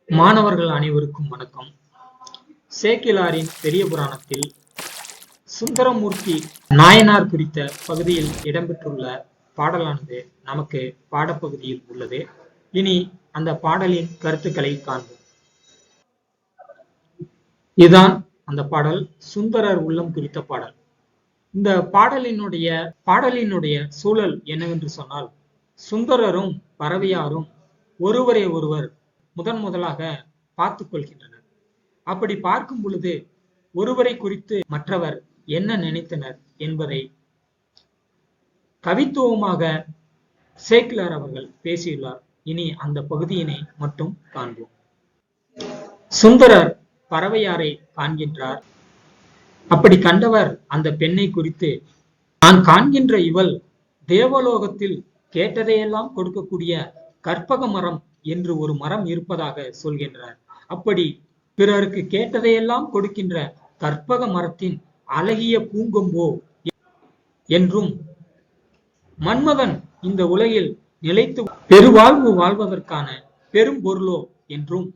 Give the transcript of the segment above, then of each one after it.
மாணவர்கள் அனைவருக்கும் வணக்கம். சேக்கிழாரின் பெரிய புராணத்தில் சுந்தரமூர்த்தி நாயனார் குறித்த பகுதியில் இடம்பெற்றுள்ள பாடலானது நமக்கு பாடப்பகுதியில் உள்ளது. இனி அந்த பாடலின் கருத்துக்களை காண்போம். இதுதான் அந்த பாடல், சுந்தரர் உள்ளம் குறித்த பாடல். இந்த பாடலினுடைய சூழல் என்னவென்று சொன்னால், சுந்தரரும் பறவையாரும் ஒருவரை ஒருவர் முதலாக பார்த்துக் கொள்கின்றனர். அப்படி பார்க்கும் பொழுது ஒருவரை குறித்து மற்றவர் என்ன நினைத்தனர் என்பதை கவித்துவமாக சேக்கிழார் அவர்கள் பேசியுள்ளார். இனி அந்த பகுதியினை மட்டும் காண்போம். சுந்தரர் பறவையாரை காண்கின்றார். அப்படி கண்டவர் அந்த பெண்ணை குறித்து, நான் காண்கின்ற இவள் தேவலோகத்தில் கேட்டதையெல்லாம் கொடுக்கக்கூடிய கற்பக மரம் என்று ஒரு மரம் இருப்பதாக சொல்கின்றார். அப்படி பிறருக்கு கேட்டதையெல்லாம் கொடுக்கின்ற கற்பக மரத்தின் அழகிய பூங்கொம்போ என்றும், மன்மதன் இந்த உலகில் நிலைத்து பெருவாழ்வு வாழ்வதற்கான பெரும் பொருளோ என்றும்,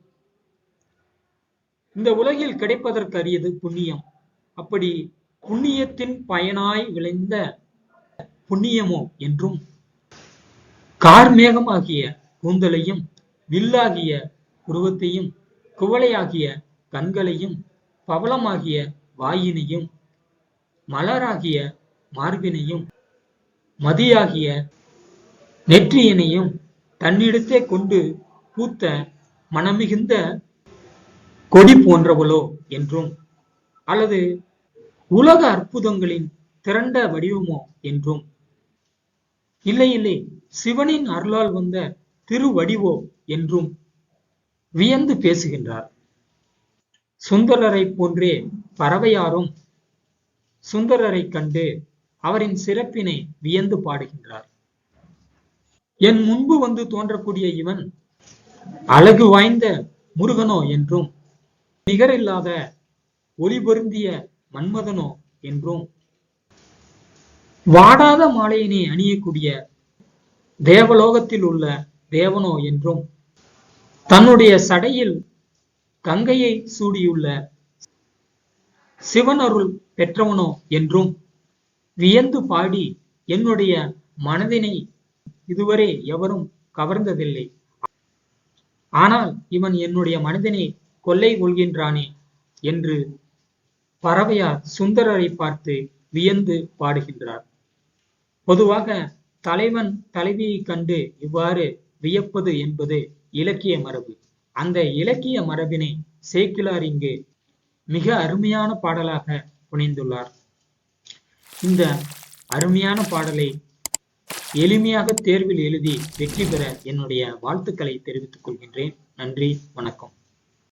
இந்த உலகில் கிடைப்பதற்கரியது புண்ணியம், அப்படி புண்ணியத்தின் பயனாய் விளைந்த புண்ணியமோ என்றும், கார்மேகமாகிய கூந்தலையும் வில்லாகிய உருவத்தையும் குவளையாகிய கண்களையும் பவளமாகிய வாயினையும் மலராகிய மார்பினையும் மதியாகிய நெற்றியினையும் தன்னிடத்தே கொண்டு பூத்த மனமிகுந்த கொடி போன்றவளோ என்றும், அல்லது உலக அற்புதங்களின் திரண்ட வடிவமோ என்றும், இல்லை சிவனின் அருளால் வந்த திருவடிவோ என்றும் வியந்து பேசுகின்றார். சுந்தரரை போன்றே பறவையாரும் சுந்தரரை கண்டு அவரின் சிறப்பினை வியந்து பாடுகின்றார். என் முன்பு வந்து தோன்றக்கூடிய இவன் அழகு வாய்ந்த முருகனோ என்றும், நிகரில்லாத ஒளி பொருந்திய மன்மதனோ என்றும், வாடாத மாலையினை அணியக்கூடிய தேவலோகத்தில் உள்ள தேவனோ என்றும், தன்னுடைய சடையில் கங்கையை சூடியுள்ள சிவனருள் பெற்றவனோ என்றும் வியந்து பாடி, என்னுடைய மனதினை இதுவரை எவரும் கவர்ந்ததில்லை, ஆனால் இவன் என்னுடைய மனதினை கொள்ளை கொள்கின்றானே என்று பறவையார் சுந்தரரை பார்த்து வியந்து பாடுகின்றார். பொதுவாக தலைவன் தலைவியை கண்டு இவ்வாறு வியப்பது என்பது இலக்கிய மரபு. அந்த இலக்கிய மரபினை சேக்கிழார் இங்கு மிக அருமையான பாடலாக புனைந்துள்ளார். இந்த அருமையான பாடலை எளிமையாக தேர்வில் எழுதி வெற்றி பெற என்னுடைய வாழ்த்துக்களை தெரிவித்துக் கொள்கின்றேன். நன்றி, வணக்கம்.